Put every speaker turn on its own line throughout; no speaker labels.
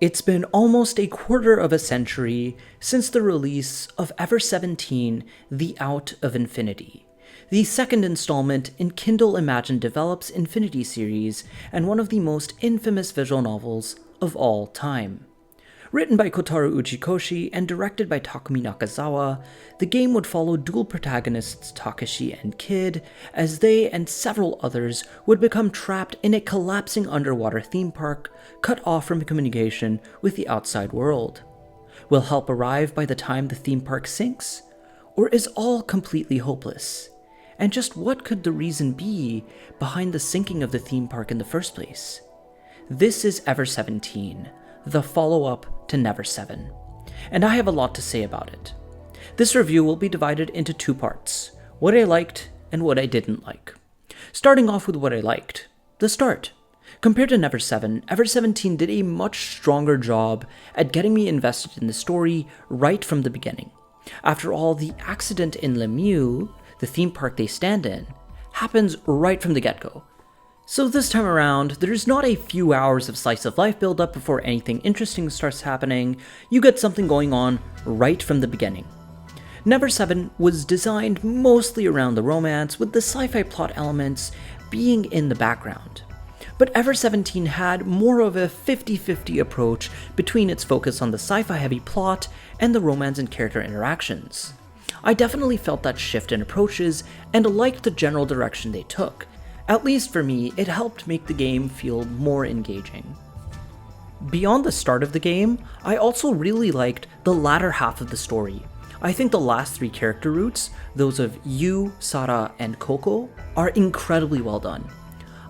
It's been almost a quarter of a century since the release of Ever17, The Out of Infinity, the second installment in Kindle Imagine Develops Infinity series and one of the most infamous visual novels of all time. Written by Kotaro Uchikoshi and directed by Takumi Nakazawa, the game would follow dual protagonists Takashi and Kid as they and several others would become trapped in a collapsing underwater theme park, cut off from communication with the outside world. Will help arrive by the time the theme park sinks? Or is all completely hopeless? And just what could the reason be behind the sinking of the theme park in the first place? This is Ever17, the follow-up to Never 7, and I have a lot to say about it. This review will be divided into two parts, what I liked and what I didn't like. Starting off with what I liked, the start. Compared to Never 7, Ever17 did a much stronger job at getting me invested in the story right from the beginning. After all, the accident in Lemieux, the theme park they stand in, happens right from the get-go. So this time around, there's not a few hours of slice of life build-up before anything interesting starts happening. You get something going on right from the beginning. Never 7 was designed mostly around the romance, with the sci-fi plot elements being in the background. But Ever17 had more of a 50-50 approach between its focus on the sci-fi heavy plot and the romance and character interactions. I definitely felt that shift in approaches and liked the general direction they took. At least for me, it helped make the game feel more engaging. Beyond the start of the game, I also really liked the latter half of the story. I think the last three character routes, those of Yu, Sara, and Coco, are incredibly well done.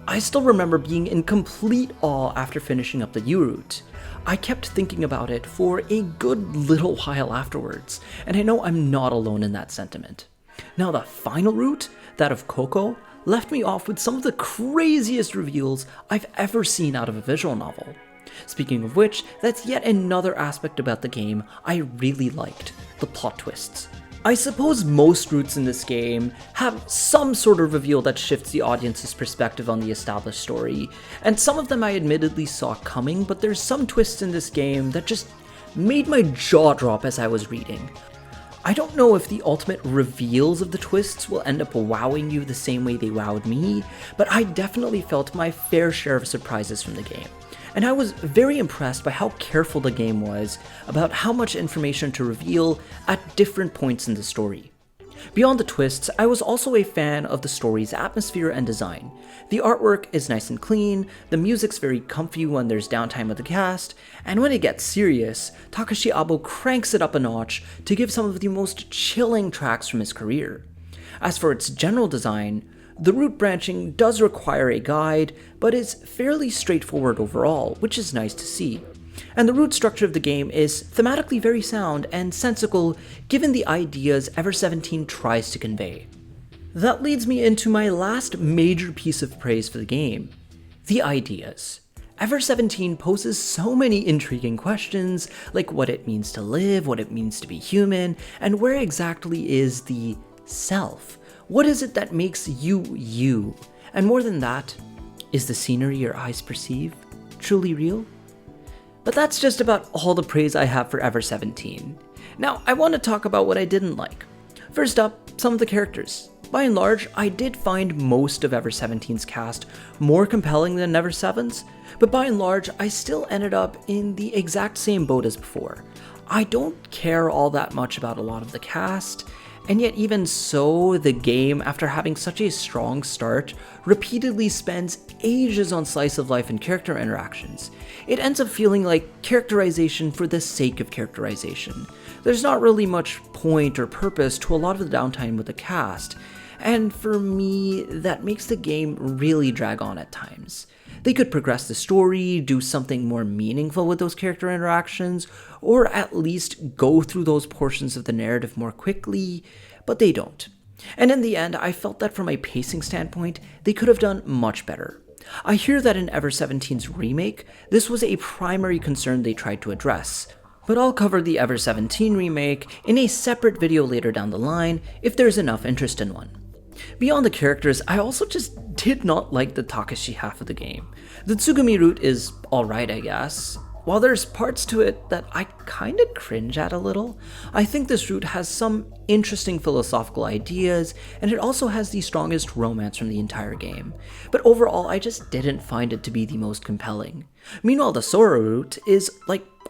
I still remember being in complete awe after finishing up the Yu route. I kept thinking about it for a good little while afterwards, and I know I'm not alone in that sentiment. Now the final route, that of Coco, left me off with some of the craziest reveals I've ever seen out of a visual novel. Speaking of which, that's yet another aspect about the game I really liked, the plot twists. I suppose most routes in this game have some sort of reveal that shifts the audience's perspective on the established story, and some of them I admittedly saw coming, but there's some twists in this game that just made my jaw drop as I was reading. I don't know if the ultimate reveals of the twists will end up wowing you the same way they wowed me, but I definitely felt my fair share of surprises from the game. And I was very impressed by how careful the game was about how much information to reveal at different points in the story. Beyond the twists, I was also a fan of the story's atmosphere and design. The artwork is nice and clean, the music's very comfy when there's downtime with the cast, and when it gets serious, Takashi Abo cranks it up a notch to give some of the most chilling tracks from his career. As for its general design, the route branching does require a guide, but is fairly straightforward overall, which is nice to see. And the route structure of the game is thematically very sound and sensical given the ideas Ever17 tries to convey. That leads me into my last major piece of praise for the game, the ideas. Ever17 poses so many intriguing questions, like what it means to live, what it means to be human, and where exactly is the self? What is it that makes you, you? And more than that, is the scenery your eyes perceive truly real? But that's just about all the praise I have for Ever17. Now, I want to talk about what I didn't like. First up, some of the characters. By and large, I did find most of Ever17's cast more compelling than Never 7's, but by and large, I still ended up in the exact same boat as before. I don't care all that much about a lot of the cast, and yet even so, the game, after having such a strong start, repeatedly spends ages on slice of life and character interactions. It ends up feeling like characterization for the sake of characterization. There's not really much point or purpose to a lot of the downtime with the cast, and for me, that makes the game really drag on at times. They could progress the story, do something more meaningful with those character interactions, or at least go through those portions of the narrative more quickly, but they don't. And in the end, I felt that from a pacing standpoint, they could have done much better. I hear that in Ever17's remake, this was a primary concern they tried to address, but I'll cover the Ever17 remake in a separate video later down the line if there's enough interest in one. Beyond the characters, I also just did not like the Takashi half of the game. The Tsugumi route is alright, I guess. while there's parts to it that I kinda cringe at a little, I think this route has some interesting philosophical ideas, and it also has the strongest romance from the entire game. But overall, I just didn't find it to be the most compelling. Meanwhile, the Sora route is,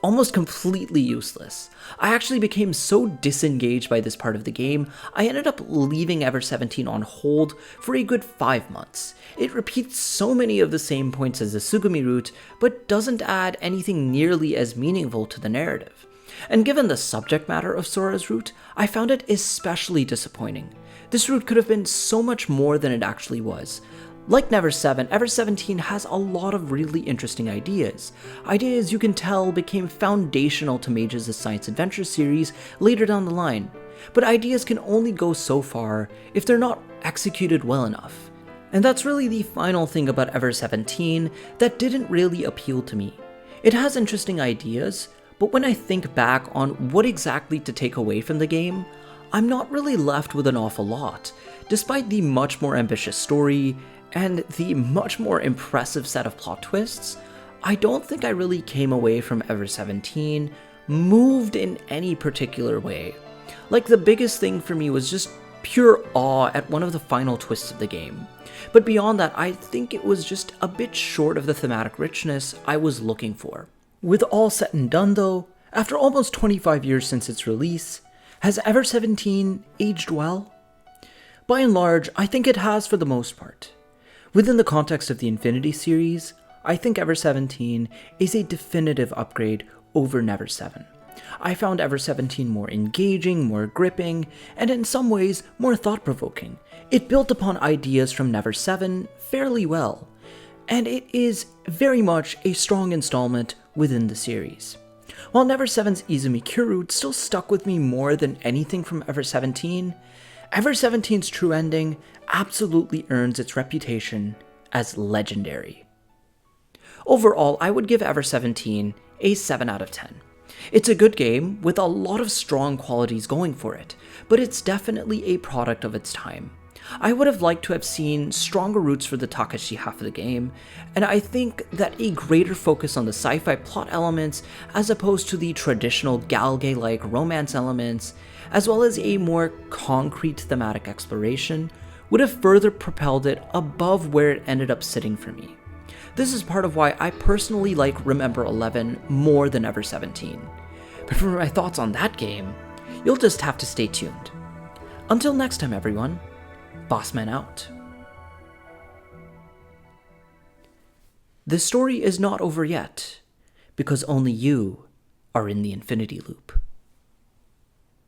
almost completely useless. I actually became so disengaged by this part of the game, I ended up leaving Ever17 on hold for a good 5 months. It repeats so many of the same points as the Sugumi route, but doesn't add anything nearly as meaningful to the narrative. And given the subject matter of Sora's route, I found it especially disappointing. This route could have been so much more than it actually was. Like Never7, Ever17 has a lot of really interesting ideas. Ideas you can tell became foundational to Mage's Science Adventure series later down the line. But ideas can only go so far if they're not executed well enough. And that's really the final thing about Ever17 that didn't really appeal to me. It has interesting ideas, but when I think back on what exactly to take away from the game, I'm not really left with an awful lot, despite the much more ambitious story and the much more impressive set of plot twists. I don't think I really came away from Ever17 moved in any particular way. The biggest thing for me was just pure awe at one of the final twists of the game. But beyond that, I think it was just a bit short of the thematic richness I was looking for. With all said and done though, after almost 25 years since its release, has Ever17 aged well? By and large, I think it has for the most part. Within the context of the Infinity series, I think Ever17 is a definitive upgrade over Never7. I found Ever17 more engaging, more gripping, and in some ways more thought-provoking. It built upon ideas from Never7 fairly well, and it is very much a strong installment within the series. While Never7's Izumi Cure route still stuck with me more than anything from Ever17, Ever17's true ending absolutely earns its reputation as legendary. Overall, I would give Ever17 a 7 out of 10. It's a good game with a lot of strong qualities going for it, but it's definitely a product of its time. I would have liked to have seen stronger roots for the Takashi half of the game, and I think that a greater focus on the sci-fi plot elements as opposed to the traditional Galgay-like romance elements, as well as a more concrete thematic exploration, would have further propelled it above where it ended up sitting for me. This is part of why I personally like Remember 11 more than Ever17. But for my thoughts on that game, you'll just have to stay tuned. Until next time everyone, Bossman out. The story is not over yet, because only you are in the Infinity Loop.